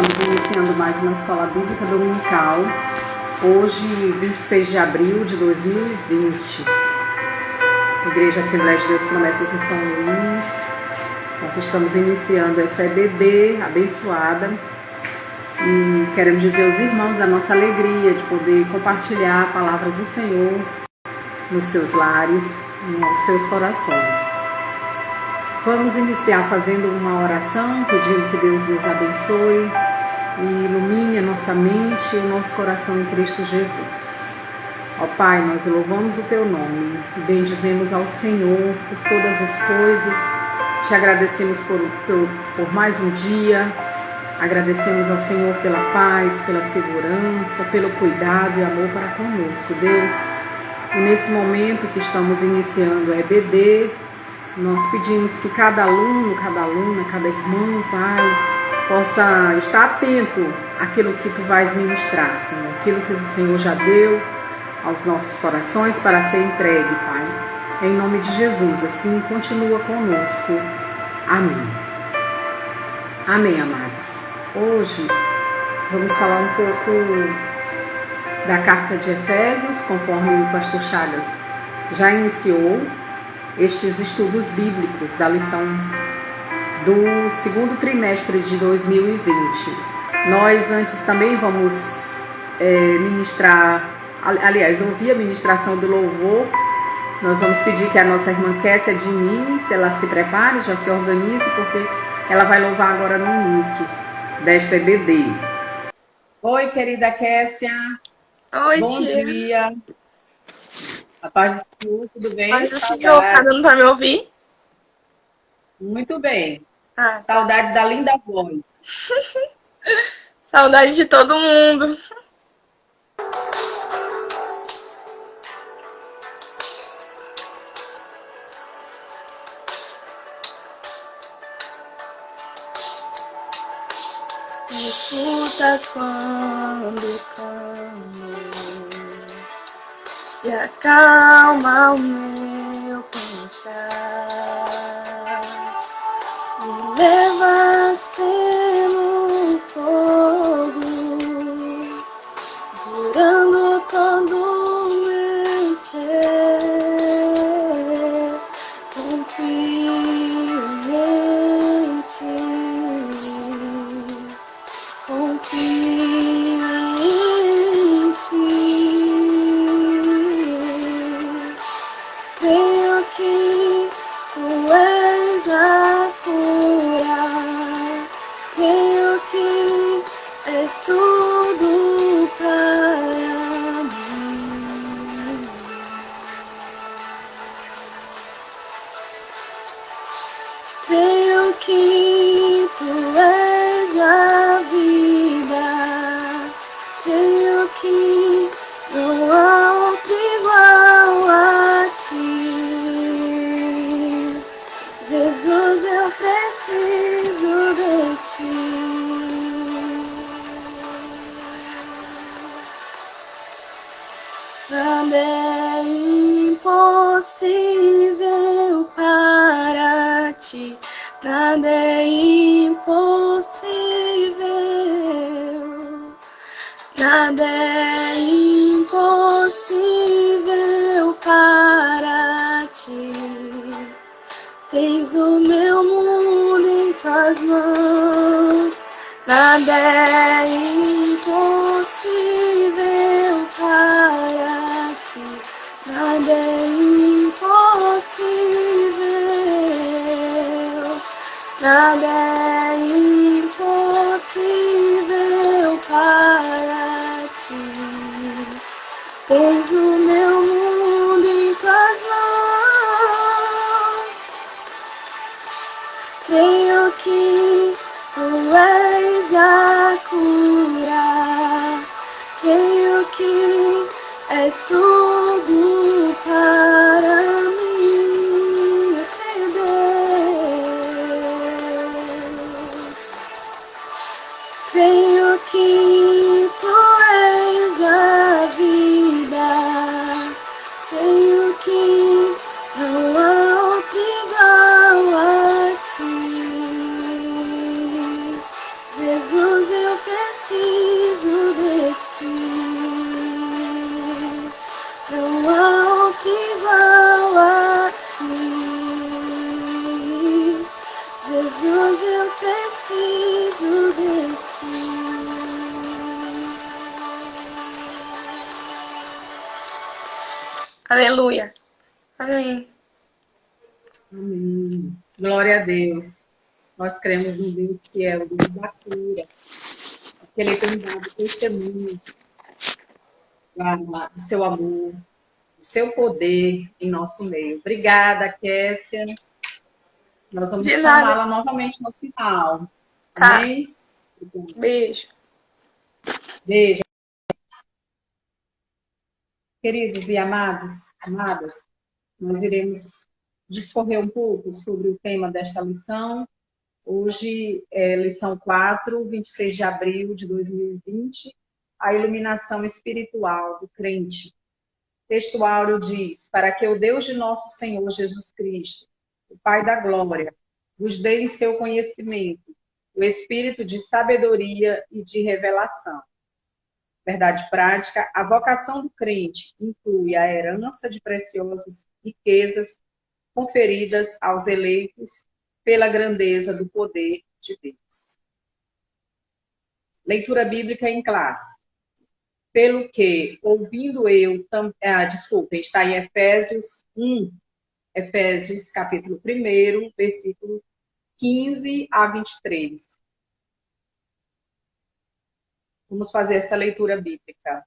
estamos iniciando mais uma escola bíblica dominical, hoje 26 de abril de 2020, Igreja Assembleia de Deus Promessas em São Luís. Nós estamos iniciando essa EBD abençoada e queremos dizer aos irmãos da nossa alegria de poder compartilhar a palavra do Senhor nos seus lares e nos seus corações. Vamos iniciar fazendo uma oração, pedindo que Deus nos abençoe e ilumine a nossa mente e o nosso coração em Cristo Jesus. Ó Pai, nós louvamos o Teu nome e bendizemos ao Senhor por todas as coisas. Te agradecemos por mais um dia. Agradecemos ao Senhor pela paz, pela segurança, pelo cuidado e amor para conosco, Deus. E nesse momento que estamos iniciando a EBD, nós pedimos que cada aluno, cada aluna, cada irmão, Pai, possa estar atento àquilo que Tu vais ministrar, Senhor, aquilo que o Senhor já deu aos nossos corações para ser entregue, Pai. Em nome de Jesus, assim continua conosco. Amém. Amém, amados. Hoje vamos falar um pouco da carta de Efésios, conforme o pastor Chagas já iniciou estes estudos bíblicos da lição do segundo trimestre de 2020. Nós antes também vamos ministrar, aliás, ouvir a ministração do louvor. Nós vamos pedir que a nossa irmã Kessia Diniz, ela se prepare, já se organize, porque ela vai louvar agora no início desta EBD. Oi, querida Kessia. Oi, bom tia. dia. A paz do Senhor, tudo bem? Paz do Senhor, tá dando pra me ouvir? Muito bem. Ah, Saudades da linda voz. Saudade de todo mundo. Me escutas quando clamo e acalma o meu pensar. Me levas pelo fogo, durando todo o meu ser. Confio em Ti, confio em Ti. Creio que Tu és a cura, creio que és tudo para mim. Creio que Tu és a vida, creio que não há outro igual a Ti. Jesus, eu preciso de Ti. Nada é impossível para Ti, nada é impossível, nada é impossível para Ti. Tens o meu mundo em Tuas mãos, nada é impossível para Ti, nada é impossível, nada é impossível para Ti. Tens o meu mundo em Tuas mãos, creio que Tu és a cura. Jesus, eu preciso de ti. Aleluia. Amém. Amém. Glória a Deus. Nós cremos no Deus que é o Deus da cura. Que Ele tem dado testemunho do seu amor, do seu poder em nosso meio. Obrigada, Kessia. Nós vamos chamá-la novamente no final. Tá. Amém? Beijo. Beijo. Queridos e amadas, nós iremos discorrer um pouco sobre o tema desta lição. Hoje é lição 4, 26 de abril de 2020, a iluminação espiritual do crente. O texto áureo diz: para que o Deus de nosso Senhor Jesus Cristo, o Pai da glória, vos dê em seu conhecimento o espírito de sabedoria e de revelação. Verdade prática, a vocação do crente inclui a herança de preciosas riquezas conferidas aos eleitos pela grandeza do poder de Deus. Leitura bíblica em classe. Pelo que, ouvindo eu... está em Efésios 1, Efésios capítulo 1, versículo 15 a 23. Vamos fazer essa leitura bíblica.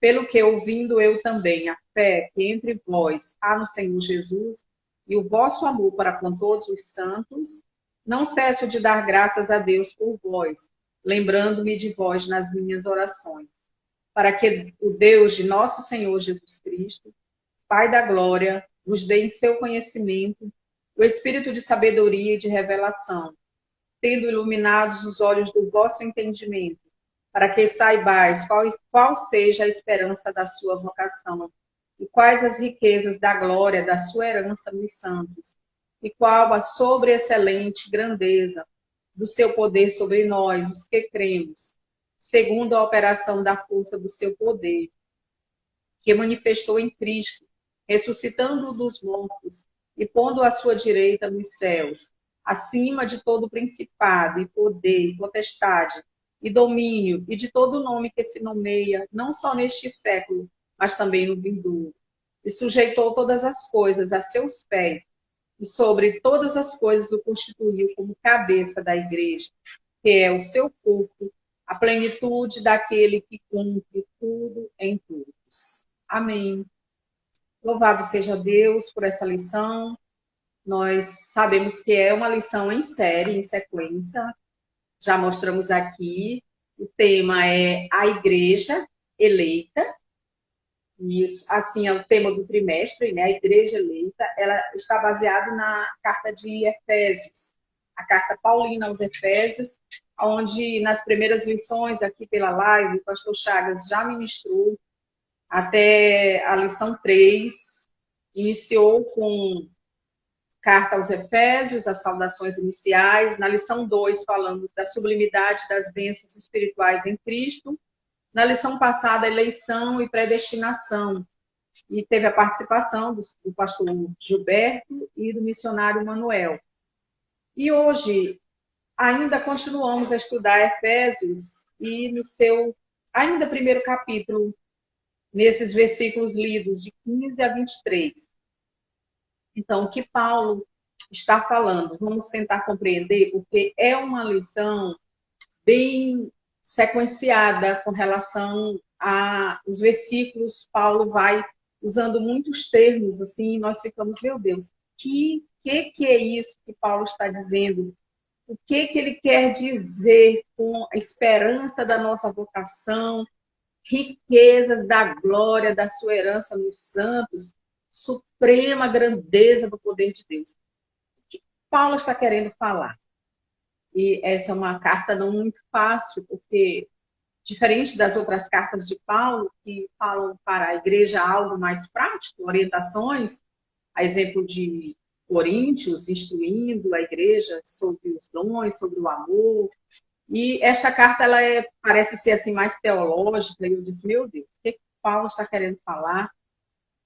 Pelo que, ouvindo eu também a fé que entre vós há no Senhor Jesus e o vosso amor para com todos os santos, não cesso de dar graças a Deus por vós, lembrando-me de vós nas minhas orações, para que o Deus de nosso Senhor Jesus Cristo, Pai da glória, vos dê em seu conhecimento o espírito de sabedoria e de revelação, tendo iluminados os olhos do vosso entendimento, para que saibais qual seja a esperança da sua vocação, e quais as riquezas da glória da sua herança nos santos, e qual a sobreexcelente grandeza do seu poder sobre nós, os que cremos, segundo a operação da força do seu poder, que manifestou em Cristo, ressuscitando-o dos mortos e pondo à sua direita nos céus, acima de todo principado e poder e potestade, e domínio, e de todo nome que se nomeia, não só neste século, mas também no vindouro. E sujeitou todas as coisas a seus pés, e sobre todas as coisas o constituiu como cabeça da igreja, que é o seu corpo, a plenitude daquele que cumpre tudo em todos. Amém. Louvado seja Deus por essa lição. Nós sabemos que é uma lição em série, em sequência. Já mostramos aqui, o tema é a igreja eleita, isso, assim, é o tema do trimestre, né? A igreja eleita, ela está baseada na carta de Efésios, a carta paulina aos Efésios, onde nas primeiras lições aqui pela live, o pastor Chagas já ministrou até a lição 3, iniciou com carta aos Efésios, as saudações iniciais. Na lição 2, falamos da sublimidade das bênçãos espirituais em Cristo. Na lição passada, eleição e predestinação. E teve a participação do pastor Gilberto e do missionário Manuel. E hoje, ainda continuamos a estudar Efésios e no seu, ainda primeiro capítulo, nesses versículos lidos de 15 a 23. Então, o que Paulo está falando? Vamos tentar compreender, porque é uma lição bem sequenciada com relação aos versículos. Paulo vai usando muitos termos, assim, e nós ficamos, meu Deus, que é isso que Paulo está dizendo? O que ele quer dizer com a esperança da nossa vocação, riquezas da glória, da sua herança nos santos, suprema grandeza do poder de Deus? O que Paulo está querendo falar? E essa é uma carta não muito fácil, porque, diferente das outras cartas de Paulo, que falam para a igreja algo mais prático, orientações, a exemplo de Coríntios, instruindo a igreja sobre os dons, sobre o amor. E esta carta ela parece ser assim, mais teológica, e eu disse, meu Deus, o que Paulo está querendo falar?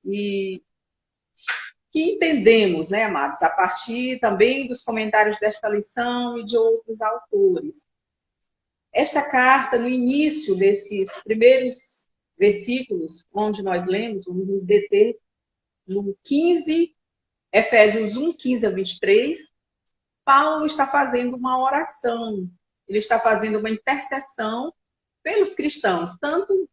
E que entendemos, né, amados, a partir também dos comentários desta lição e de outros autores. Esta carta, no início desses primeiros versículos, onde nós lemos, vamos nos deter no 15, Efésios 1, 15 a 23, Paulo está fazendo uma oração, ele está fazendo uma intercessão pelos cristãos, tanto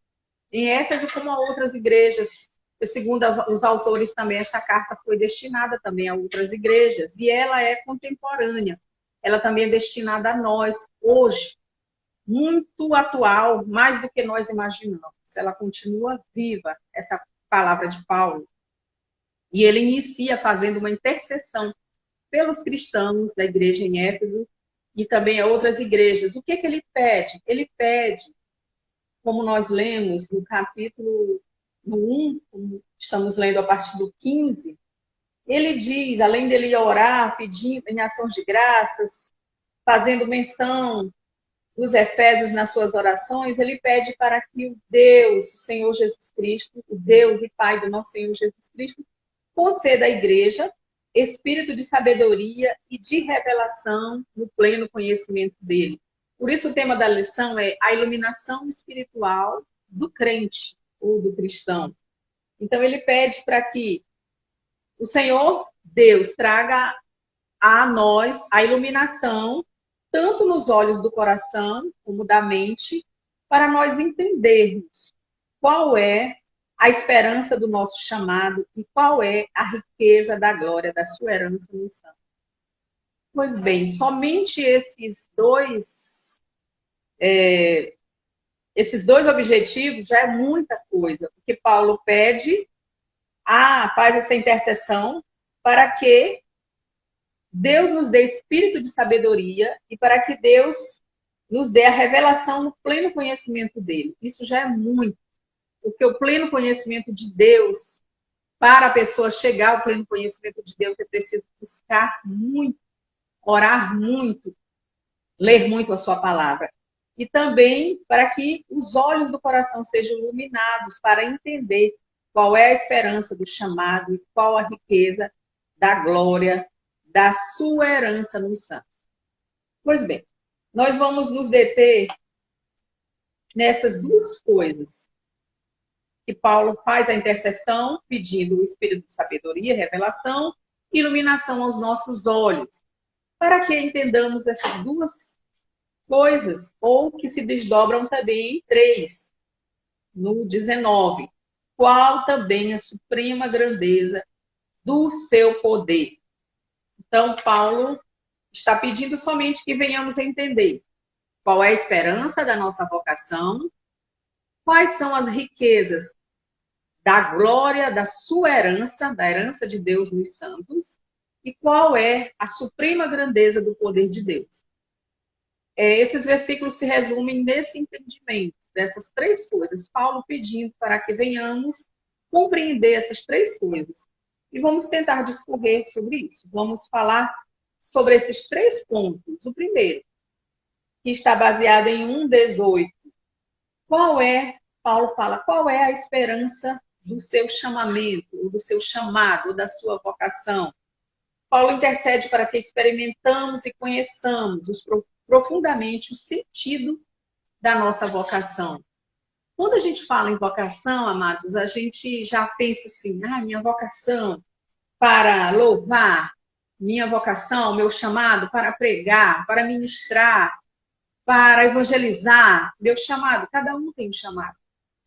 em Éfeso como a outras igrejas. Segundo os autores também, esta carta foi destinada também a outras igrejas, e ela é contemporânea, ela também é destinada a nós, hoje, muito atual, mais do que nós imaginamos. Ela continua viva, essa palavra de Paulo. E ele inicia fazendo uma intercessão pelos cristãos da igreja em Éfeso e também a outras igrejas. O que ele pede? Ele pede, como nós lemos no capítulo 1, como estamos lendo a partir do 15, ele diz, além dele orar, pedindo em ações de graças, fazendo menção dos Efésios nas suas orações, ele pede para que o Deus, o Senhor Jesus Cristo, o Deus e Pai do nosso Senhor Jesus Cristo, conceda à igreja espírito de sabedoria e de revelação no pleno conhecimento dele. Por isso o tema da lição é a iluminação espiritual do crente ou do cristão. Então ele pede para que o Senhor Deus traga a nós a iluminação, tanto nos olhos do coração como da mente, para nós entendermos qual é a esperança do nosso chamado e qual é a riqueza da glória da sua herança no santo. Pois bem, somente esses dois objetivos já é muita coisa, porque Paulo pede, faz essa intercessão para que Deus nos dê espírito de sabedoria e para que Deus nos dê a revelação no pleno conhecimento dele. Isso já é muito, porque o pleno conhecimento de Deus, para a pessoa chegar ao pleno conhecimento de Deus, é preciso buscar muito, orar muito, ler muito a sua palavra. E também para que os olhos do coração sejam iluminados para entender qual é a esperança do chamado e qual a riqueza da glória da sua herança nos santos. Pois bem, nós vamos nos deter nessas duas coisas. Que Paulo faz a intercessão pedindo o espírito de sabedoria, revelação e iluminação aos nossos olhos, para que entendamos essas duas coisas, ou que se desdobram também em 3, no 19. Qual também a suprema grandeza do seu poder. Então, Paulo está pedindo somente que venhamos a entender qual é a esperança da nossa vocação, quais são as riquezas da glória da sua herança, da herança de Deus nos santos, e qual é a suprema grandeza do poder de Deus. Esses versículos se resumem nesse entendimento dessas 3 coisas. Paulo pedindo para que venhamos compreender essas 3 coisas. E vamos tentar discorrer sobre isso. Vamos falar sobre esses 3 pontos. O primeiro, que está baseado em 1:18. Paulo fala, qual é a esperança do seu chamamento, ou do seu chamado, ou da sua vocação? Paulo intercede para que experimentamos e conheçamos profundamente o sentido da nossa vocação. Quando a gente fala em vocação, amados, a gente já pensa assim, minha vocação para louvar, minha vocação, meu chamado para pregar, para ministrar, para evangelizar, meu chamado, cada um tem um chamado.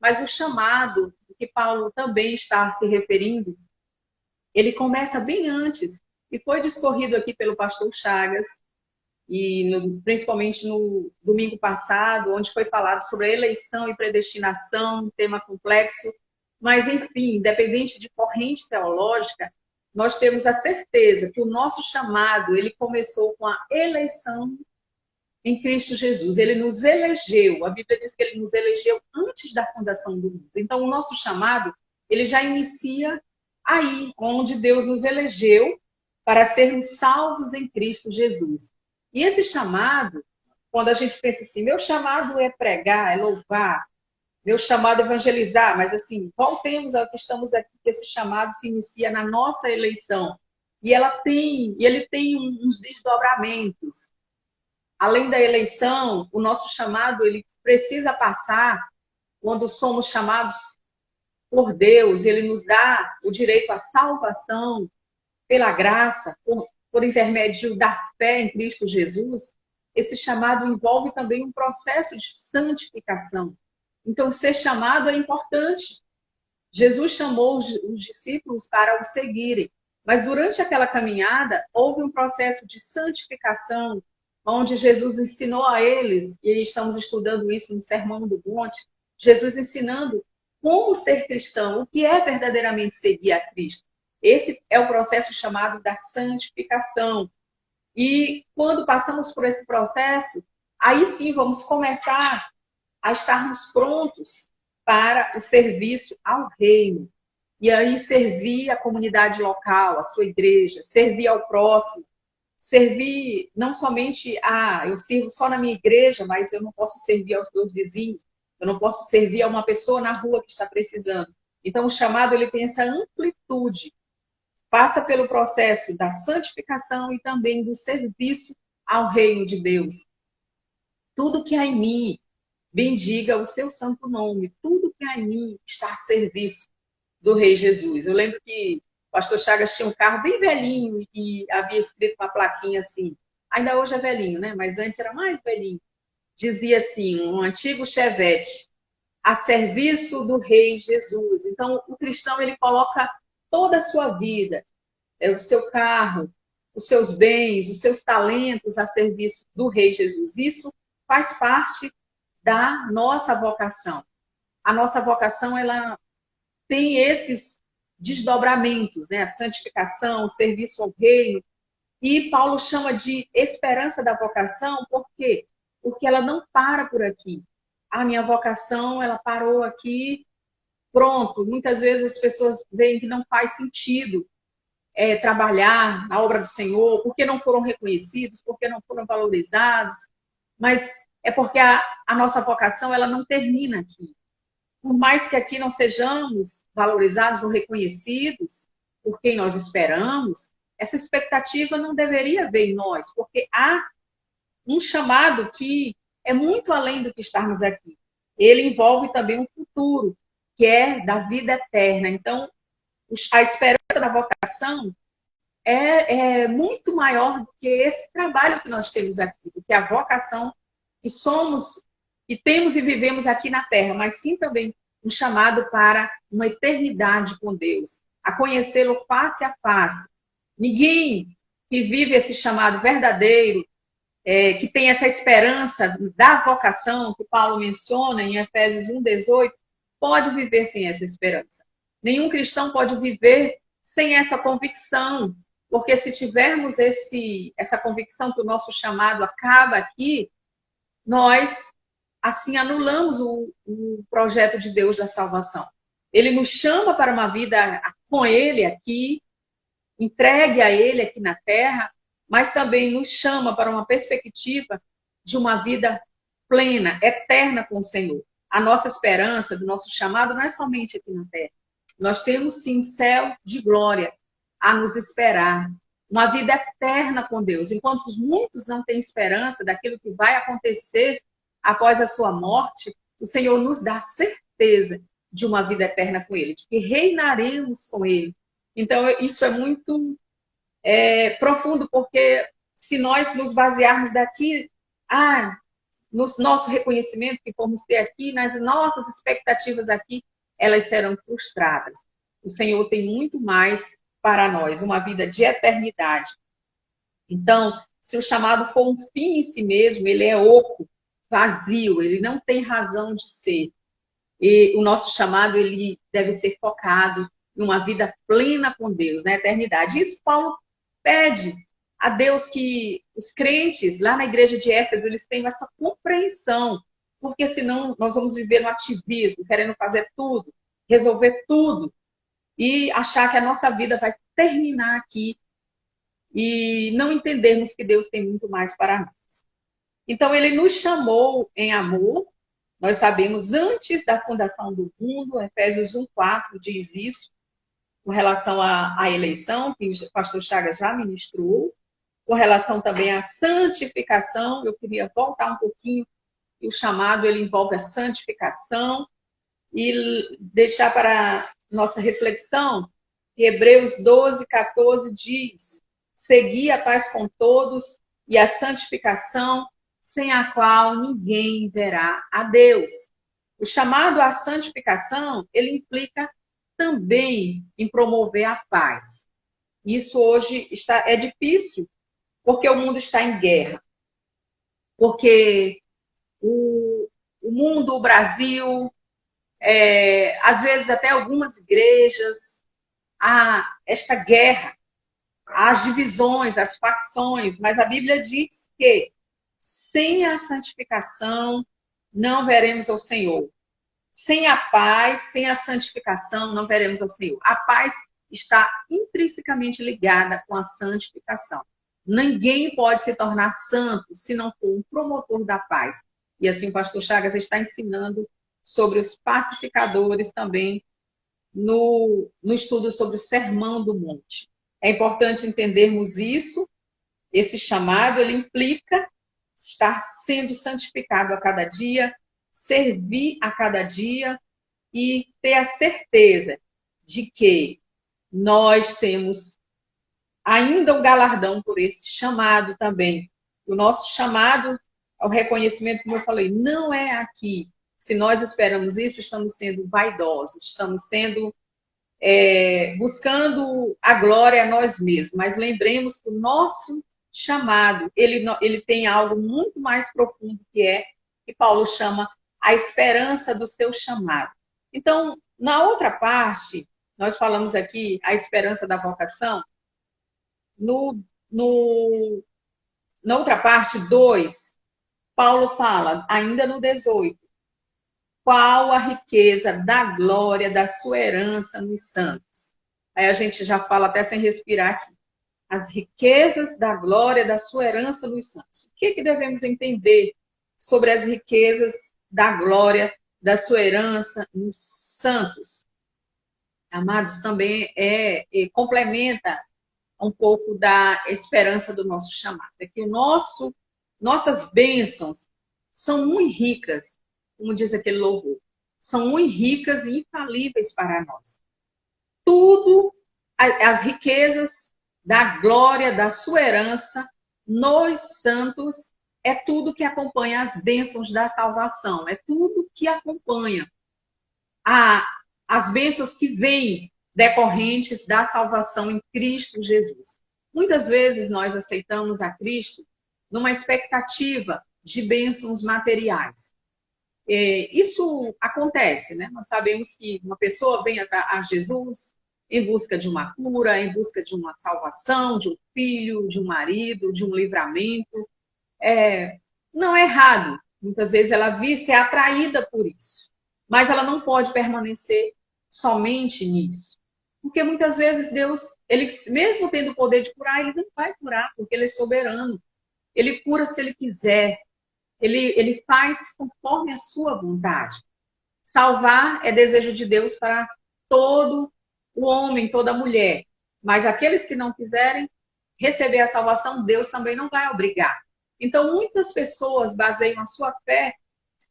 Mas o chamado, que Paulo também está se referindo, ele começa bem antes, e foi discorrido aqui pelo pastor Chagas, e principalmente no domingo passado, onde foi falado sobre a eleição e predestinação, um tema complexo, mas enfim, independente de corrente teológica, nós temos a certeza que o nosso chamado, ele começou com a eleição em Cristo Jesus. Ele nos elegeu, a Bíblia diz que ele nos elegeu antes da fundação do mundo. Então, o nosso chamado, ele já inicia aí, onde Deus nos elegeu para sermos salvos em Cristo Jesus. E esse chamado, quando a gente pensa assim, meu chamado é pregar, é louvar, meu chamado é evangelizar, mas assim, voltemos ao que estamos aqui, que esse chamado se inicia na nossa eleição. E ele tem uns desdobramentos. Além da eleição, o nosso chamado ele precisa passar quando somos chamados por Deus, ele nos dá o direito à salvação pela graça, por intermédio da fé em Cristo Jesus. Esse chamado envolve também um processo de santificação. Então, ser chamado é importante. Jesus chamou os discípulos para o seguirem, mas durante aquela caminhada houve um processo de santificação, onde Jesus ensinou a eles, e estamos estudando isso no Sermão do Monte, Jesus ensinando como ser cristão, o que é verdadeiramente seguir a Cristo. Esse é o processo chamado da santificação. E quando passamos por esse processo, aí sim vamos começar a estarmos prontos para o serviço ao reino. E aí servir a comunidade local, a sua igreja, servir ao próximo, servir não somente eu sirvo só na minha igreja, mas eu não posso servir aos meus vizinhos, eu não posso servir a uma pessoa na rua que está precisando. Então o chamado ele tem essa amplitude, passa pelo processo da santificação e também do serviço ao reino de Deus. Tudo que há em mim, bendiga o seu santo nome. Tudo que há em mim está a serviço do Rei Jesus. Eu lembro que o pastor Chagas tinha um carro bem velhinho e havia escrito uma plaquinha assim. Ainda hoje é velhinho, né? Mas antes era mais velhinho. Dizia assim, um antigo Chevette, a serviço do Rei Jesus. Então, o cristão, ele coloca toda a sua vida, o seu carro, os seus bens, os seus talentos a serviço do Rei Jesus. Isso faz parte da nossa vocação. A nossa vocação, ela tem esses desdobramentos, né? A santificação, o serviço ao reino. E Paulo chama de esperança da vocação, por quê? Porque ela não para por aqui. A minha vocação, ela parou aqui, pronto. Muitas vezes as pessoas veem que não faz sentido trabalhar na obra do Senhor, porque não foram reconhecidos, porque não foram valorizados, mas é porque a nossa vocação ela não termina aqui. Por mais que aqui não sejamos valorizados ou reconhecidos por quem nós esperamos, essa expectativa não deveria ver em nós, porque há um chamado que é muito além do que estarmos aqui. Ele envolve também um futuro, que é da vida eterna. Então, a esperança da vocação é muito maior do que esse trabalho que nós temos aqui, do que a vocação que somos, e temos e vivemos aqui na Terra, mas sim também um chamado para uma eternidade com Deus, a conhecê-lo face a face. Ninguém que vive esse chamado verdadeiro, que tem essa esperança da vocação que Paulo menciona em Efésios 1:18, pode viver sem essa esperança. Nenhum cristão pode viver sem essa convicção, porque se tivermos essa convicção que o nosso chamado acaba aqui, nós, assim, anulamos o projeto de Deus da salvação. Ele nos chama para uma vida com Ele aqui, entregue a Ele aqui na terra, mas também nos chama para uma perspectiva de uma vida plena, eterna com o Senhor. A nossa esperança, do nosso chamado, não é somente aqui na terra. Nós temos, sim, um céu de glória a nos esperar. Uma vida eterna com Deus. Enquanto muitos não têm esperança daquilo que vai acontecer após a sua morte, o Senhor nos dá certeza de uma vida eterna com Ele, de que reinaremos com Ele. Então, isso é muito profundo, porque se nós nos basearmos daqui, no nosso reconhecimento que formos ter aqui, nas nossas expectativas aqui, elas serão frustradas. O Senhor tem muito mais para nós, uma vida de eternidade. Então, se o chamado for um fim em si mesmo, ele é oco, vazio, ele não tem razão de ser. E o nosso chamado, ele deve ser focado em uma vida plena com Deus, na eternidade. Isso Paulo pede a Deus que os crentes lá na igreja de Éfeso, eles tenham essa compreensão, porque senão nós vamos viver no ativismo, querendo fazer tudo, resolver tudo, e achar que a nossa vida vai terminar aqui e não entendermos que Deus tem muito mais para nós. Então, ele nos chamou em amor Nós sabemos, antes da fundação do mundo, Efésios 1:4 diz isso, com relação à eleição, que o pastor Chagas já ministrou, com relação também à santificação. Eu queria voltar um pouquinho, e o chamado ele envolve a santificação, e deixar para nossa reflexão que Hebreus 12:14 diz: segui a paz com todos e a santificação, sem a qual ninguém verá a Deus. O chamado à santificação, ele implica também em promover a paz. Isso hoje é difícil, porque o mundo está em guerra. Porque o mundo, o Brasil, às vezes até algumas igrejas, há esta guerra, há as divisões, as facções, mas a Bíblia diz que sem a santificação não veremos ao Senhor. Sem a paz, sem a santificação, não veremos ao Senhor. A paz está intrinsecamente ligada com a santificação. Ninguém pode se tornar santo se não for um promotor da paz. E assim o pastor Chagas está ensinando sobre os pacificadores também no estudo sobre o Sermão do Monte. É importante entendermos isso. Esse chamado, ele implica estar sendo santificado a cada dia, servir a cada dia e ter a certeza de que nós temos ainda um galardão por esse chamado também. O nosso chamado ao reconhecimento, como eu falei, não é aqui. Se nós esperamos isso, estamos sendo vaidosos, estamos sendo buscando a glória a nós mesmos. Mas lembremos que o nosso chamado, ele tem algo muito mais profundo que Paulo chama a esperança do seu chamado. Então, na outra parte, nós falamos aqui a esperança da vocação. Na outra parte, 2, Paulo fala, ainda no 18, qual a riqueza da glória da sua herança nos santos. Aí a gente já fala até sem respirar aqui. As riquezas da glória da sua herança nos santos. O que devemos entender sobre as riquezas da glória da sua herança nos santos? Amados, também complementa um pouco da esperança do nosso chamado. É que nossas bênçãos são muito ricas, como diz aquele louvor, são muito ricas e infalíveis para nós. Tudo, as riquezas da glória da sua herança nos santos, é tudo que acompanha as bênçãos da salvação, é tudo que acompanha as bênçãos que vêm decorrentes da salvação em Cristo Jesus. Muitas vezes nós aceitamos a Cristo numa expectativa de bênçãos materiais. Isso acontece, né? Nós sabemos que uma pessoa vem a Jesus em busca de uma cura, em busca de uma salvação, de um filho, de um marido, de um livramento. Não é errado. Muitas vezes ela ser atraída por isso. Mas ela não pode permanecer somente nisso. Porque muitas vezes Deus, ele mesmo tendo o poder de curar, ele não vai curar, porque ele é soberano. Ele cura se ele quiser. Ele faz conforme a sua vontade. Salvar é desejo de Deus para todo o homem, toda a mulher. Mas aqueles que não quiserem receber a salvação, Deus também não vai obrigar. Então, muitas pessoas baseiam a sua fé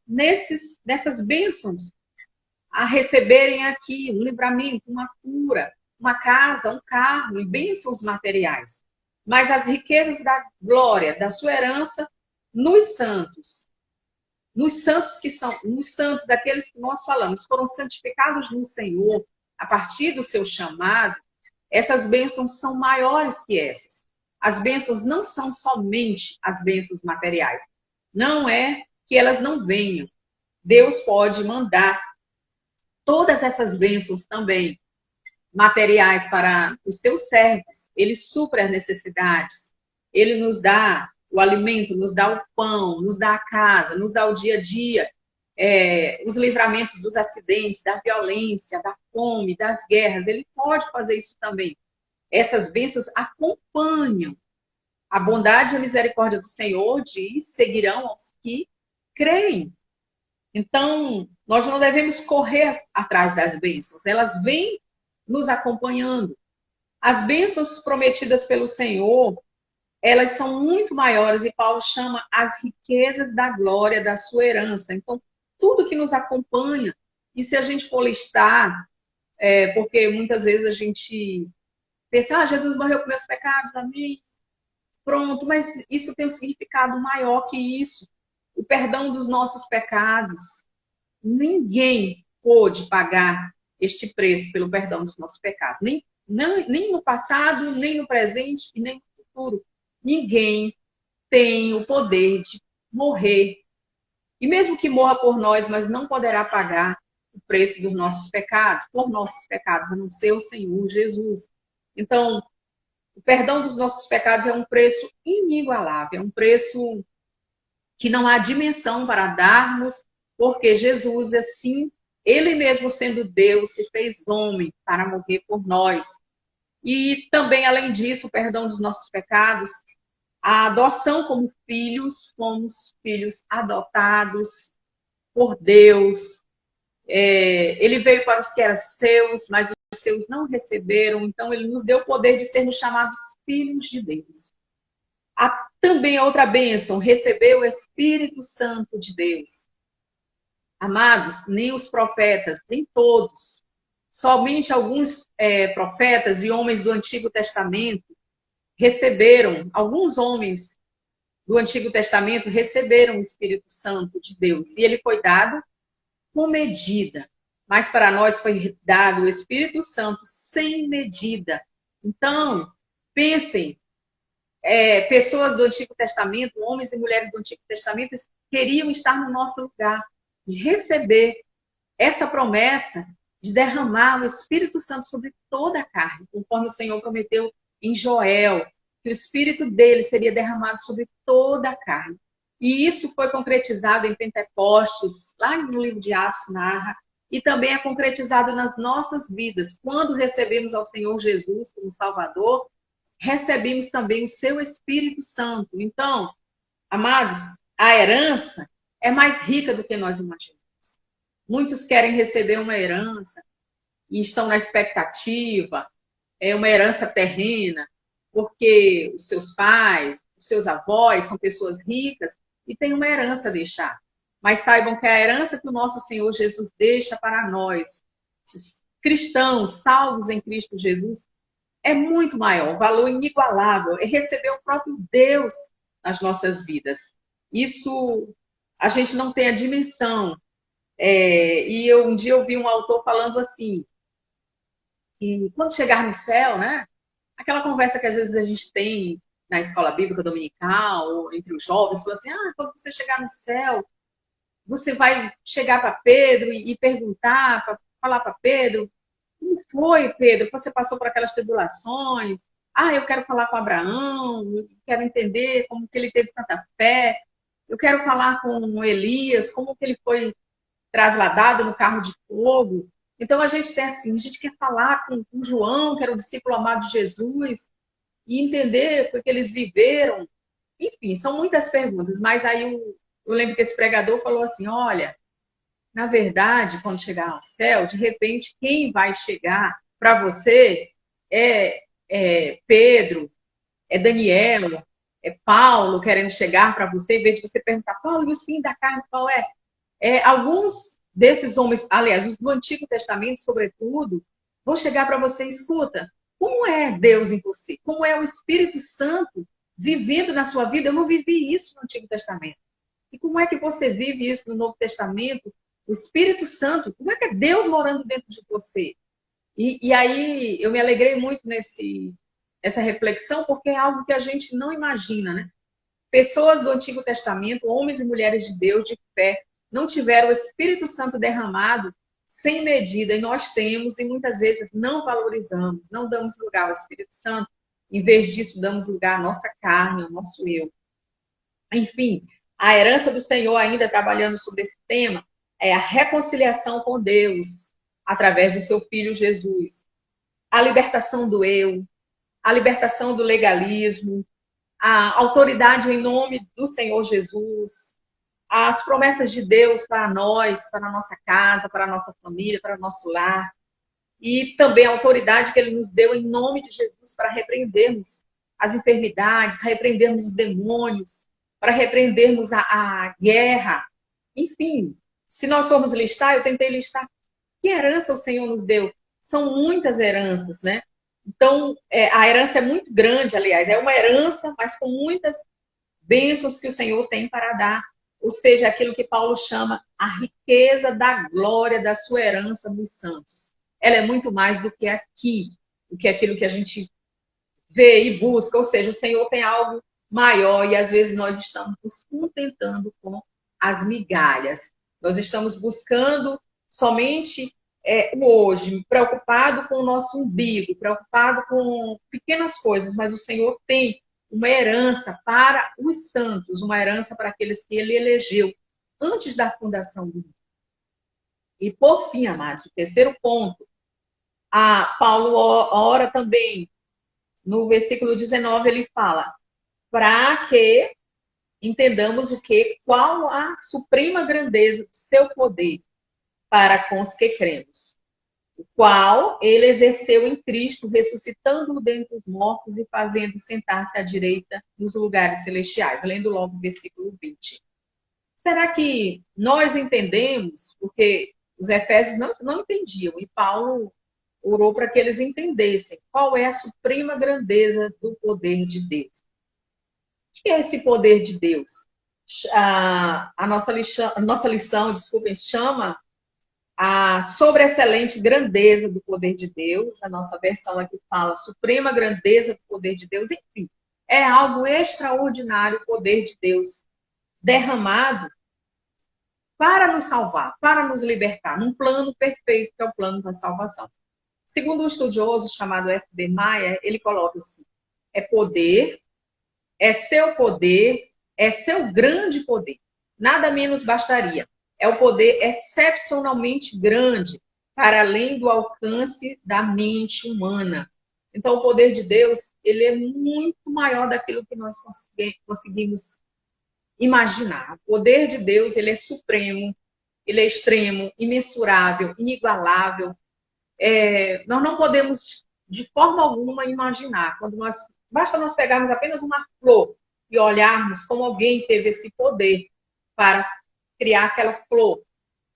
nessas bênçãos a receberem aqui um livramento, uma cura, uma casa, um carro e bênçãos materiais. Mas as riquezas da glória, da sua herança, nos santos que são, nos santos, aqueles que nós falamos, foram santificados no Senhor, a partir do seu chamado, essas bênçãos são maiores que essas. As bênçãos não são somente as bênçãos materiais. Não é que elas não venham. Deus pode mandar todas essas bênçãos também materiais para os seus servos. Ele supre as necessidades. Ele nos dá o alimento, nos dá o pão, nos dá a casa, nos dá o dia a dia, os livramentos dos acidentes, da violência, da fome, das guerras. Ele pode fazer isso também. Essas bênçãos acompanham. A bondade e a misericórdia do Senhor diz, seguirão aos que creem. Então, nós não devemos correr atrás das bênçãos, elas vêm nos acompanhando. As bênçãos prometidas pelo Senhor, elas são muito maiores, e Paulo chama as riquezas da glória da sua herança. Então, tudo que nos acompanha, e se a gente for listar, porque muitas vezes a gente pensa, Jesus morreu por meus pecados, amém, pronto, mas isso tem um significado maior que isso. O perdão dos nossos pecados. Ninguém pôde pagar este preço pelo perdão dos nossos pecados. Nem no passado, nem no presente e nem no futuro. Ninguém tem o poder de morrer. E mesmo que morra por nós, mas não poderá pagar o preço dos nossos pecados, por nossos pecados, a não ser o Senhor Jesus. Então, o perdão dos nossos pecados é um preço inigualável, é um preço que não há dimensão para darmos, porque Jesus, assim, ele mesmo sendo Deus, se fez homem para morrer por nós. E também, além disso, o perdão dos nossos pecados, a adoção como filhos, fomos filhos adotados por Deus. Ele veio para os que eram seus, mas os seus não receberam, então ele nos deu o poder de sermos chamados filhos de Deus. Há também outra bênção, receber o Espírito Santo de Deus. Amados, nem os profetas, nem todos, somente alguns profetas e homens do Antigo Testamento receberam, alguns homens do Antigo Testamento receberam o Espírito Santo de Deus. E ele foi dado com medida. Mas para nós foi dado o Espírito Santo sem medida. Então, pensem, pessoas do Antigo Testamento, homens e mulheres do Antigo Testamento, queriam estar no nosso lugar, de receber essa promessa de derramar o Espírito Santo sobre toda a carne, conforme o Senhor prometeu em Joel, que o Espírito dele seria derramado sobre toda a carne. E isso foi concretizado em Pentecostes, lá no livro de Atos narra, e também é concretizado nas nossas vidas. Quando recebemos ao Senhor Jesus como Salvador, recebemos também o seu Espírito Santo. Então, amados, a herança é mais rica do que nós imaginamos. Muitos querem receber uma herança e estão na expectativa, uma herança terrena, porque os seus pais, os seus avós são pessoas ricas e têm uma herança a deixar. Mas saibam que a herança que o nosso Senhor Jesus deixa para nós, cristãos, salvos em Cristo Jesus, é muito maior, valor inigualável, é receber o próprio Deus nas nossas vidas. Isso a gente não tem a dimensão. E um dia eu vi um autor falando assim, que quando chegar no céu, né? Aquela conversa que às vezes a gente tem na escola bíblica dominical, ou entre os jovens, fala assim, quando você chegar no céu, você vai chegar para Pedro e perguntar, falar para Pedro, como foi, Pedro, que você passou por aquelas tribulações? Eu quero falar com Abraão, eu quero entender como que ele teve tanta fé, eu quero falar com Elias, como que ele foi trasladado no carro de fogo. Então a gente tem assim, a gente quer falar com João, que era o discípulo amado de Jesus, e entender o que eles viveram. Enfim, são muitas perguntas, mas aí eu lembro que esse pregador falou assim, olha, na verdade, quando chegar ao céu, de repente, quem vai chegar para você é Pedro, é Daniel, é Paulo querendo chegar para você, em vez de você perguntar, Paulo, e os fins da carne, qual é? Alguns desses homens, aliás, os do Antigo Testamento, sobretudo, vão chegar para você e escuta, como é Deus em você? Como é o Espírito Santo vivendo na sua vida? Eu não vivi isso no Antigo Testamento. E como é que você vive isso no Novo Testamento? O Espírito Santo, como é que é Deus morando dentro de você? E aí eu me alegrei muito nessa reflexão, porque é algo que a gente não imagina, né? Pessoas do Antigo Testamento, homens e mulheres de Deus, de fé, não tiveram o Espírito Santo derramado sem medida, e nós temos, e muitas vezes não valorizamos, não damos lugar ao Espírito Santo, em vez disso damos lugar à nossa carne, ao nosso eu. Enfim, a herança do Senhor, ainda trabalhando sobre esse tema, é a reconciliação com Deus, através de seu Filho Jesus. A libertação do eu, a libertação do legalismo, a autoridade em nome do Senhor Jesus, as promessas de Deus para nós, para a nossa casa, para a nossa família, para o nosso lar, e também a autoridade que Ele nos deu em nome de Jesus para repreendermos as enfermidades, repreendermos os demônios, para repreendermos a guerra. Enfim, se nós formos listar, eu tentei listar que herança o Senhor nos deu. São muitas heranças, né? Então, a herança é muito grande, aliás, é uma herança, mas com muitas bênçãos que o Senhor tem para dar. Ou seja, aquilo que Paulo chama a riqueza da glória da sua herança nos santos. Ela é muito mais do que aqui, do que aquilo que a gente vê e busca. Ou seja, o Senhor tem algo maior e às vezes nós estamos nos contentando com as migalhas. Nós estamos buscando somente o hoje, preocupado com o nosso umbigo, preocupado com pequenas coisas, mas o Senhor tem uma herança para os santos, uma herança para aqueles que Ele elegeu antes da fundação do mundo. E por fim, amados, o terceiro ponto, Paulo ora também, no versículo 19, ele fala, para que entendamos qual a suprema grandeza do seu poder para com os que cremos, o qual ele exerceu em Cristo, ressuscitando-o dentre os mortos e fazendo sentar-se à direita nos lugares celestiais. Lendo logo o versículo 20. Será que nós entendemos? Porque os efésios não entendiam, e Paulo orou para que eles entendessem qual é a suprema grandeza do poder de Deus. O que é esse poder de Deus? A nossa lição, desculpem, chama a sobreexcelente grandeza do poder de Deus. A nossa versão aqui fala suprema grandeza do poder de Deus. Enfim, é algo extraordinário o poder de Deus derramado para nos salvar, para nos libertar, num plano perfeito que é o plano da salvação. Segundo um estudioso chamado F.B. Meyer, ele coloca assim, é poder, é seu grande poder. Nada menos bastaria. É o poder excepcionalmente grande, para além do alcance da mente humana. Então, o poder de Deus, ele é muito maior daquilo que nós conseguimos imaginar. O poder de Deus, ele é supremo, ele é extremo, imensurável, inigualável. Nós não podemos, de forma alguma, imaginar. Basta nós pegarmos apenas uma flor e olharmos como alguém teve esse poder para criar aquela flor,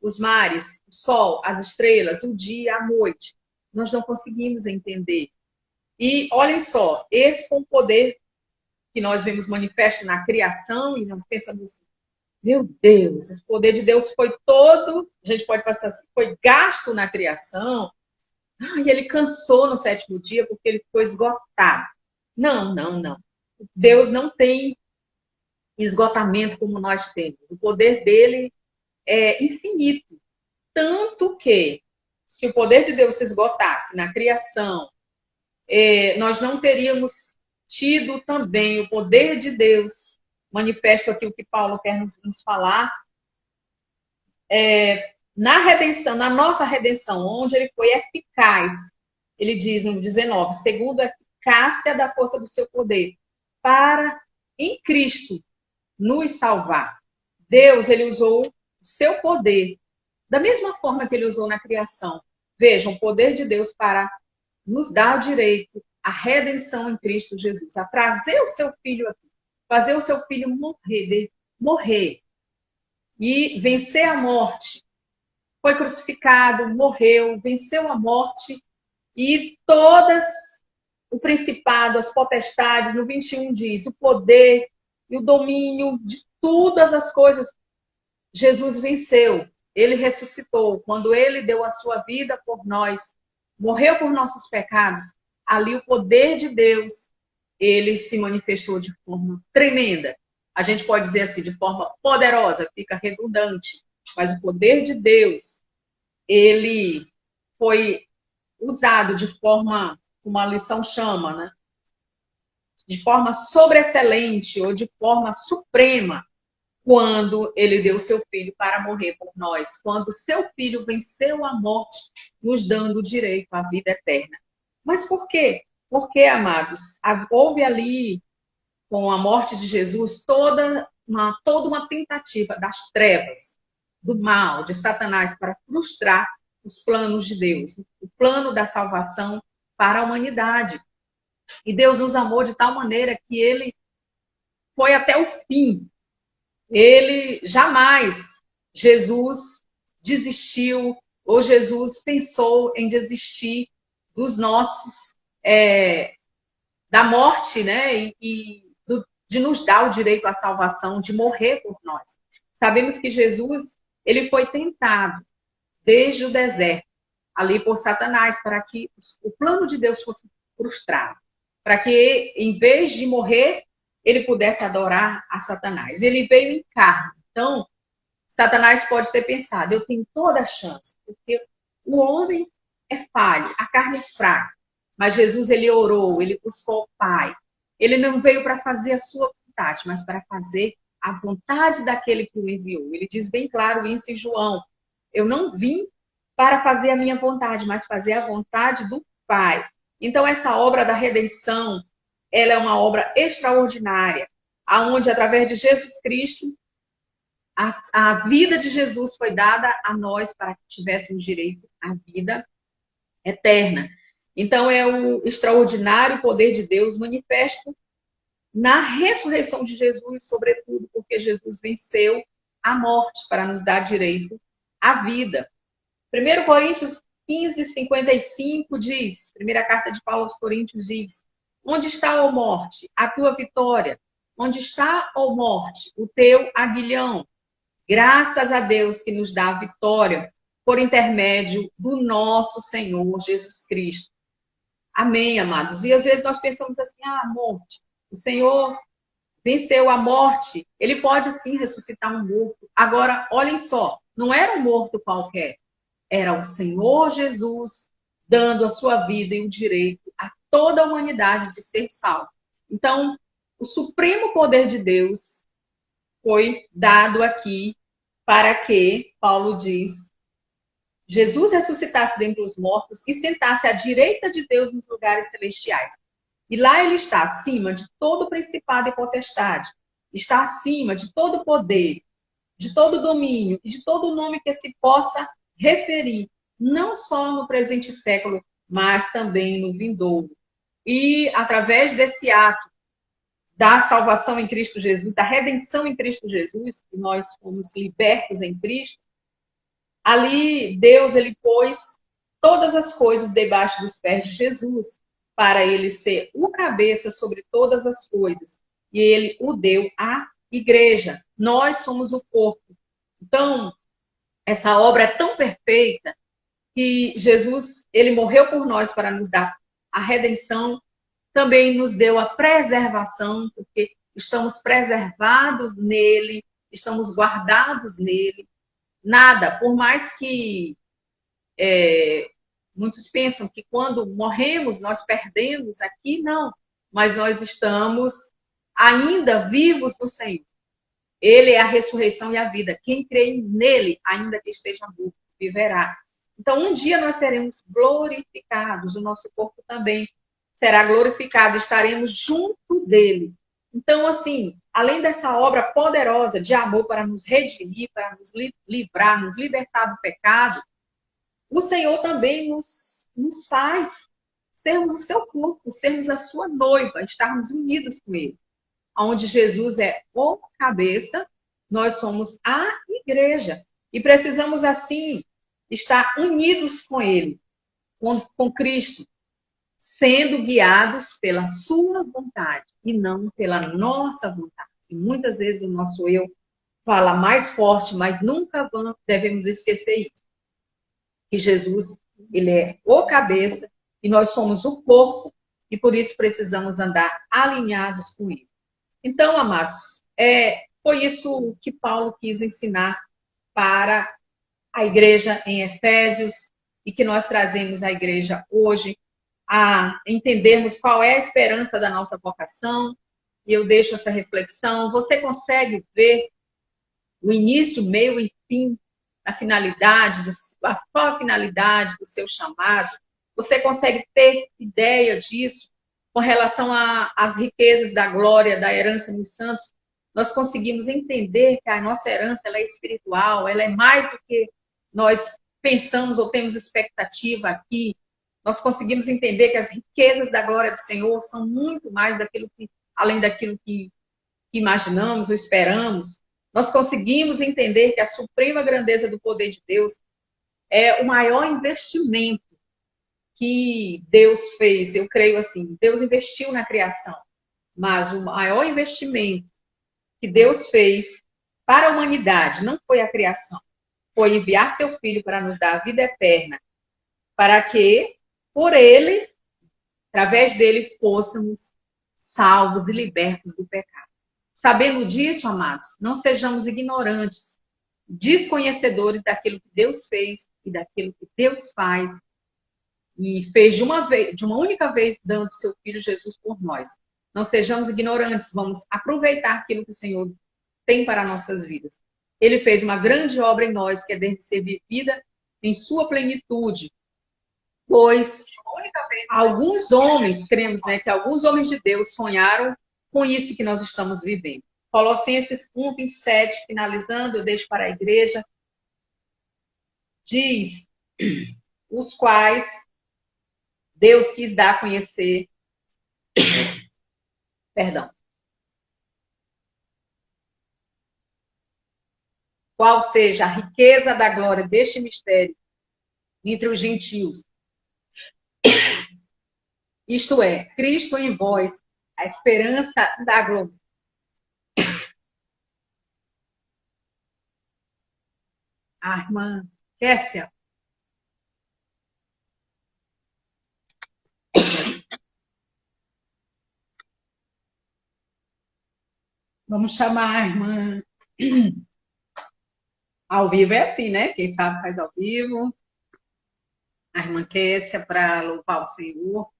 os mares, o sol, as estrelas, o dia, a noite. Nós não conseguimos entender. E olhem só, esse foi um poder que nós vemos manifesto na criação e nós pensamos assim, meu Deus, esse poder de Deus foi todo, a gente pode passar assim, foi gasto na criação, e ele cansou no sétimo dia porque ele ficou esgotado. Não. Deus não tem esgotamento como nós temos. O poder dele é infinito. Tanto que, se o poder de Deus se esgotasse na criação, nós não teríamos tido também o poder de Deus, manifesto aqui o que Paulo quer nos falar, na redenção, na nossa redenção, onde ele foi eficaz. Ele diz no 19, segundo a eficácia da força do seu poder, para, em Cristo, nos salvar. Deus, ele usou o seu poder, da mesma forma que ele usou na criação. Vejam, o poder de Deus para nos dar o direito à redenção em Cristo Jesus, a trazer o seu filho aqui, fazer o seu filho morrer e vencer a morte. Foi crucificado, morreu, venceu a morte e o principado, as potestades, no 21 diz, o poder e o domínio de todas as coisas, Jesus venceu. Ele ressuscitou. Quando ele deu a sua vida por nós, morreu por nossos pecados, ali o poder de Deus, ele se manifestou de forma tremenda. A gente pode dizer assim, de forma poderosa, fica redundante, mas o poder de Deus, ele foi usado de forma, como a lição chama, né? De forma sobreexcelente ou de forma suprema, quando ele deu seu filho para morrer por nós, quando seu filho venceu a morte, nos dando o direito à vida eterna. Mas por quê? Porque, amados, houve ali, com a morte de Jesus, toda toda uma tentativa das trevas, do mal, de Satanás, para frustrar os planos de Deus, o plano da salvação para a humanidade. E Deus nos amou de tal maneira que ele foi até o fim. Ele jamais, Jesus desistiu, ou Jesus pensou em desistir dos nossos, da morte, né? De nos dar o direito à salvação, de morrer por nós. Sabemos que Jesus, ele foi tentado desde o deserto, ali por Satanás, para que o plano de Deus fosse frustrado. Para que, em vez de morrer, ele pudesse adorar a Satanás. Ele veio em carne. Então, Satanás pode ter pensado, eu tenho toda a chance, porque o homem é falho, a carne é fraca. Mas Jesus, ele orou, ele buscou o Pai. Ele não veio para fazer a sua vontade, mas para fazer a vontade daquele que o enviou. Ele diz bem claro isso em João. Eu não vim para fazer a minha vontade, mas fazer a vontade do Pai. Então, essa obra da redenção, ela é uma obra extraordinária, aonde, através de Jesus Cristo, a vida de Jesus foi dada a nós para que tivéssemos direito à vida eterna. Então, é o extraordinário poder de Deus manifesto na ressurreição de Jesus, sobretudo porque Jesus venceu a morte para nos dar direito à vida. 1 Coríntios 15, 55 diz, primeira carta de Paulo aos Coríntios diz, onde está, ó morte, a tua vitória? Onde está, ó morte, o teu aguilhão? Graças a Deus que nos dá a vitória por intermédio do nosso Senhor Jesus Cristo. Amém, amados? E às vezes nós pensamos assim, morte, o Senhor venceu a morte, ele pode sim ressuscitar um morto. Agora, olhem só, não era um morto qualquer, era o Senhor Jesus dando a sua vida e o direito a toda a humanidade de ser salvo. Então, o supremo poder de Deus foi dado aqui para que, Paulo diz, Jesus ressuscitasse dentre os mortos e sentasse à direita de Deus nos lugares celestiais. E lá ele está acima de todo principado e potestade, está acima de todo poder, de todo domínio e de todo nome que se possa referir, não só no presente século, mas também no vindouro. E através desse ato da salvação em Cristo Jesus, da redenção em Cristo Jesus, que nós fomos libertos em Cristo, ali Deus, ele pôs todas as coisas debaixo dos pés de Jesus, para ele ser o cabeça sobre todas as coisas. E ele o deu à igreja. Nós somos o corpo. Então, essa obra é tão perfeita que Jesus, ele morreu por nós para nos dar a redenção, também nos deu a preservação, porque estamos preservados nele, estamos guardados nele. Nada, por mais que muitos pensam que quando morremos nós perdemos aqui, não. Mas nós estamos ainda vivos no Senhor. Ele é a ressurreição e a vida. Quem crê nele, ainda que esteja morto, viverá. Então, um dia nós seremos glorificados, o nosso corpo também será glorificado, estaremos junto dele. Então, assim, além dessa obra poderosa de amor para nos redimir, para nos livrar, nos libertar do pecado, o Senhor também nos faz sermos o seu corpo, sermos a sua noiva, estarmos unidos com ele. Onde Jesus é o cabeça, nós somos a igreja. E precisamos, assim, estar unidos com ele, com Cristo, sendo guiados pela sua vontade e não pela nossa vontade. E muitas vezes o nosso eu fala mais forte, mas nunca devemos esquecer isso. Que Jesus, ele é o cabeça e nós somos o corpo e por isso precisamos andar alinhados com ele. Então, amados, foi isso que Paulo quis ensinar para a igreja em Efésios e que nós trazemos à igreja hoje a entendermos qual é a esperança da nossa vocação. E eu deixo essa reflexão. Você consegue ver o início, meio e fim, a finalidade, qual a finalidade do seu chamado? Você consegue ter ideia disso com relação às riquezas da glória, da herança nos santos? nós conseguimos entender que a nossa herança ela é espiritual, ela é mais do que nós pensamos ou temos expectativa aqui. Nós conseguimos entender que as riquezas da glória do Senhor são muito mais além daquilo que imaginamos ou esperamos. Nós conseguimos entender que a suprema grandeza do poder de Deus é o maior investimento que Deus fez. Eu creio assim, Deus investiu na criação, mas o maior investimento que Deus fez para a humanidade não foi a criação, foi enviar seu Filho para nos dar a vida eterna, para que, por ele, através dele, fôssemos salvos e libertos do pecado. Sabendo disso, amados, não sejamos ignorantes, desconhecedores daquilo que Deus fez e daquilo que Deus faz e fez de uma única vez, dando seu Filho Jesus por nós. Não sejamos ignorantes, vamos aproveitar aquilo que o Senhor tem para nossas vidas. Ele fez uma grande obra em nós, que é deve ser vivida em sua plenitude. Pois alguns homens, cremos, né, que alguns homens de Deus sonharam com isso que nós estamos vivendo. Colossenses 1:27, finalizando, eu deixo para a igreja, diz, os quais Deus quis dar a conhecer, perdão, qual seja a riqueza da glória deste mistério entre os gentios. Isto é, Cristo em vós, a esperança da glória. A irmã Kessia. Vamos chamar a irmã. Ao vivo é assim, né? Quem sabe faz ao vivo. A irmã Kessia para louvar o Senhor.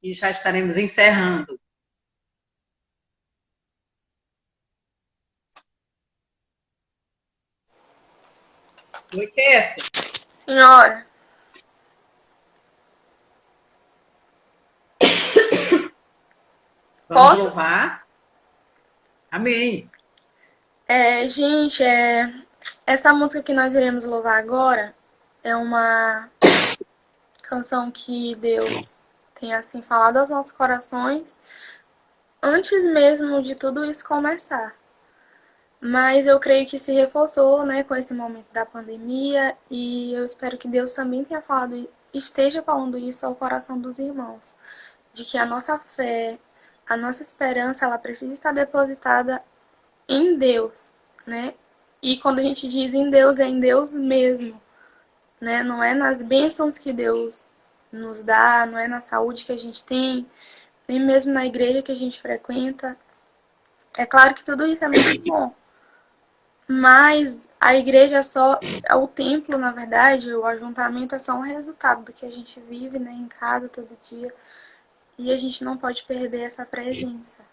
E já estaremos encerrando. Oi, Kessia. Senhora. Vamos Posso? louvar. Amém. Gente, essa música que nós iremos louvar agora é uma canção que Deus tem assim falado aos nossos corações antes mesmo de tudo isso começar. Mas eu creio que se reforçou, né, com esse momento da pandemia, e eu espero que Deus também esteja falando isso ao coração dos irmãos, de que a nossa fé, a nossa esperança, ela precisa estar depositada em Deus, né? E quando a gente diz em Deus, é em Deus mesmo, né? Não é nas bênçãos que Deus nos dá, não é na saúde que a gente tem, nem mesmo na igreja que a gente frequenta. É claro que tudo isso é muito bom, mas a igreja o templo, na verdade, o ajuntamento é só um resultado do que a gente vive, né, em casa todo dia, e a gente não pode perder essa presença.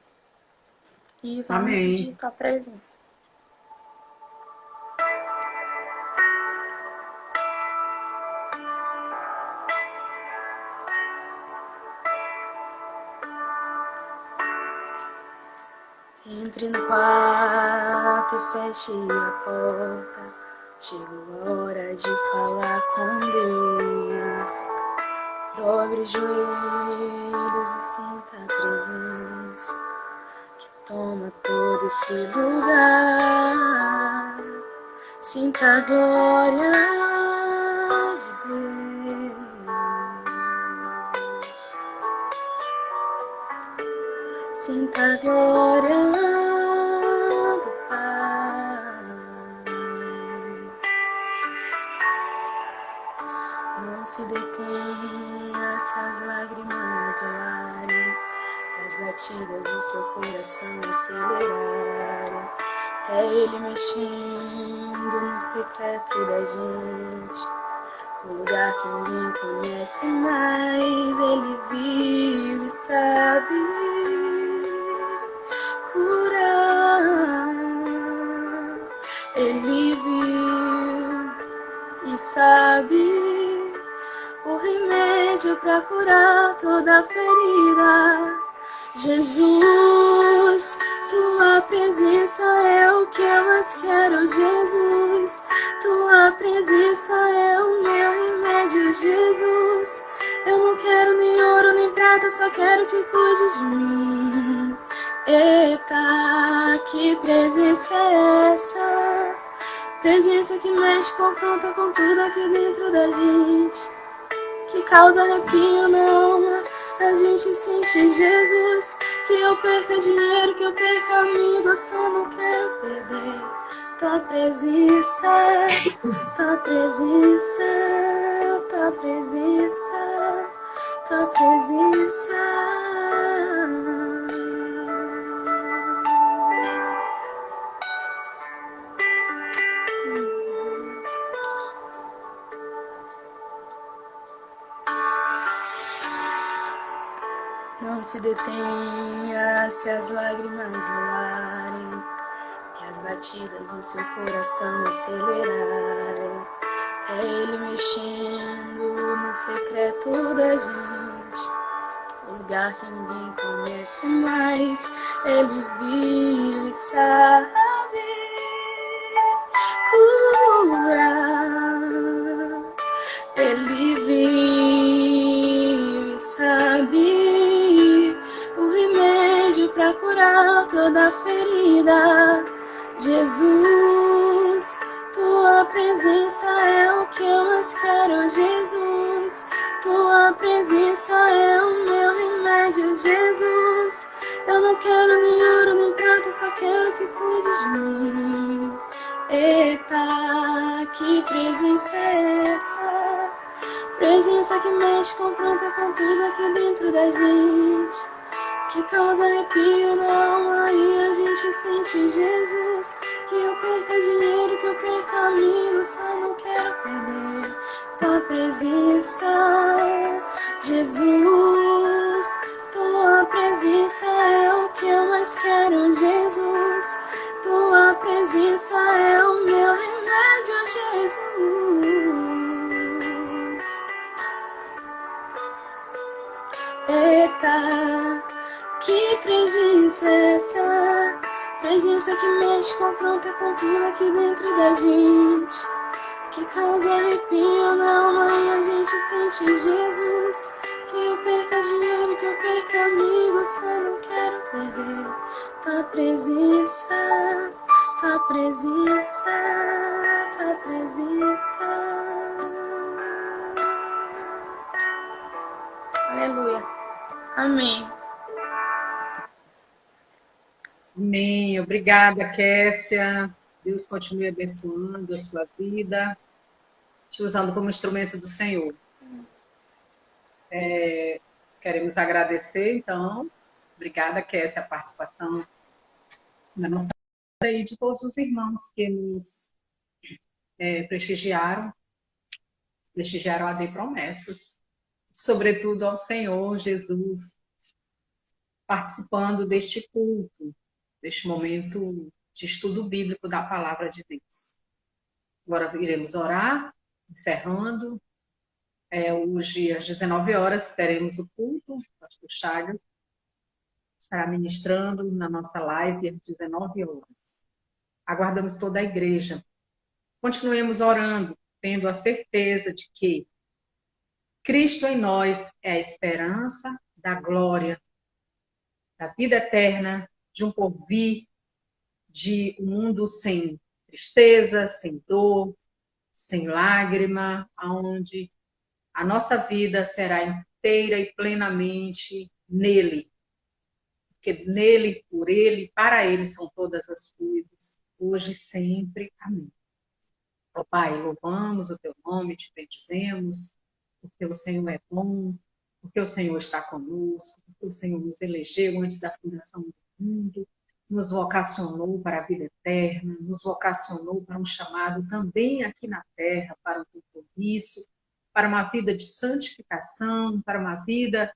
E vamos Amém. de tua presença. Entre no quarto e feche a porta. Chegou a hora de falar com Deus. Dobre os joelhos e sinta a presença que toma todo esse lugar. Sinta a glória de Deus. Sinta a glória do Pai. Não se detenha se as lágrimas rolarem, as batidas do seu coração acelerarem. É Ele mexendo no secreto da gente, no lugar que ninguém conhece, mas Ele vive e sabe curar. Ele viu e sabe o remédio para curar toda ferida. Jesus, tua presença é o que eu mais quero, Jesus. Tua presença é o meu remédio, Jesus. Eu não quero nem ouro nem prata, só quero que cuide de mim. Eita, que presença é essa? Presença que mexe, confronta com tudo aqui dentro da gente, que causa arrepio na alma. A gente sente, Jesus, que eu perca dinheiro, que eu perca amigo, eu só não quero perder tua presença, tua presença, tua presença, tua presença. Não se detenha se as lágrimas rolarem e as batidas no seu coração acelerarem. É Ele mexendo no secreto da gente, um lugar que ninguém conhece mais. Ele vive e sabe curar. Ele vive e sabe o remédio para curar toda ferida. Jesus, tua presença é o que eu mais quero, Jesus. Tua presença é o meu remédio, Jesus. Eu não quero nem ouro nem prata, só quero que cuide de mim. Eita, que presença é essa? Presença que mexe, confronta com tudo aqui dentro da gente, que causa arrepio na alma e a gente sente, Jesus. Que eu perca dinheiro, que eu perca amigos, só não quero perder tua presença, Jesus. Tua presença é o que eu mais quero, Jesus. Tua presença é o meu remédio, Jesus. Eita, que presença é essa? Presença que mexe, confronta com tudo aqui dentro da gente, que causa arrepio na alma e a gente sente, Jesus. Que eu perca dinheiro, que eu perca amigos, só não quero perder tua presença, tua presença, tua presença. Aleluia. Amém. Amém. Obrigada, Kessia. Deus continue abençoando a sua vida, te usando como instrumento do Senhor. Queremos agradecer, então. Obrigada, Kessia, a participação na nossa vida e de todos os irmãos que nos prestigiaram a de promessas, sobretudo ao Senhor Jesus, participando deste culto, deste momento de estudo bíblico da palavra de Deus. Agora iremos orar, encerrando. Hoje, às 19 horas, teremos o culto. O pastor Chagas estará ministrando na nossa live às 19 horas. Aguardamos toda a igreja. Continuemos orando, tendo a certeza de que Cristo em nós é a esperança da glória, da vida eterna, de um porvir, de um mundo sem tristeza, sem dor, sem lágrima, onde a nossa vida será inteira e plenamente nele. Porque nele, por ele, para ele são todas as coisas, hoje e sempre. Amém. Ó Pai, louvamos o teu nome, te bendizemos, porque o Senhor é bom, porque o Senhor está conosco, porque o Senhor nos elegeu antes da fundação do mundo, nos vocacionou para a vida eterna, nos vocacionou para um chamado também aqui na terra, para um compromisso, para uma vida de santificação, para uma vida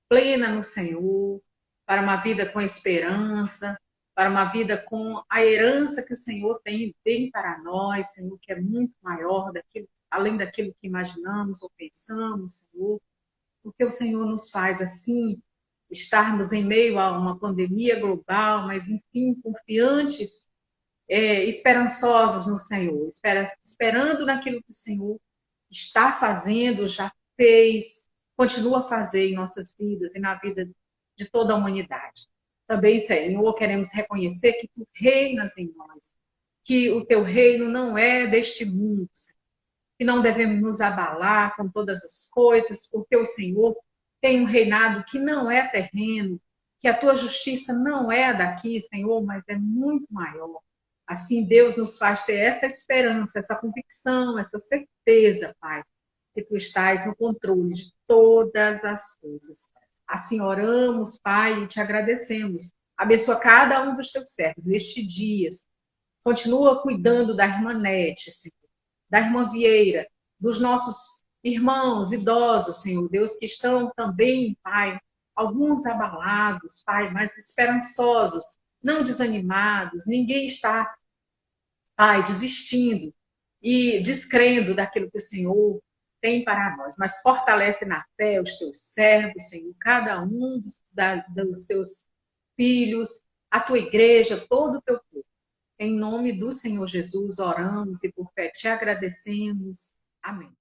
plena no Senhor, para uma vida com esperança, para uma vida com a herança que o Senhor tem para nós, Senhor, que é muito maior além daquilo que imaginamos ou pensamos, Senhor, porque o Senhor nos faz assim estarmos em meio a uma pandemia global, mas, enfim, confiantes, esperançosos no Senhor, esperando naquilo que o Senhor está fazendo, já fez, continua a fazer em nossas vidas e na vida de toda a humanidade. Também, Senhor, queremos reconhecer que tu reinas em nós, que o teu reino não é deste mundo, que não devemos nos abalar com todas as coisas, porque o Senhor tem um reinado que não é terreno, que a tua justiça não é daqui, Senhor, mas é muito maior. Assim, Deus nos faz ter essa esperança, essa convicção, essa certeza, Pai, que tu estás no controle de todas as coisas. Assim, oramos, Pai, e te agradecemos. Abençoa cada um dos teus servos neste dia. Continua cuidando da irmã Nete, Senhor, da irmã Vieira, dos nossos irmãos idosos, Senhor Deus, que estão também, Pai, alguns abalados, Pai, mas esperançosos, não desanimados. Ninguém está, Pai, desistindo e descrendo daquilo que o Senhor tem para nós, mas fortalece na fé os teus servos, Senhor, cada um dos teus filhos, a tua igreja, todo o teu povo. Em nome do Senhor Jesus, oramos e por fé te agradecemos. Amém.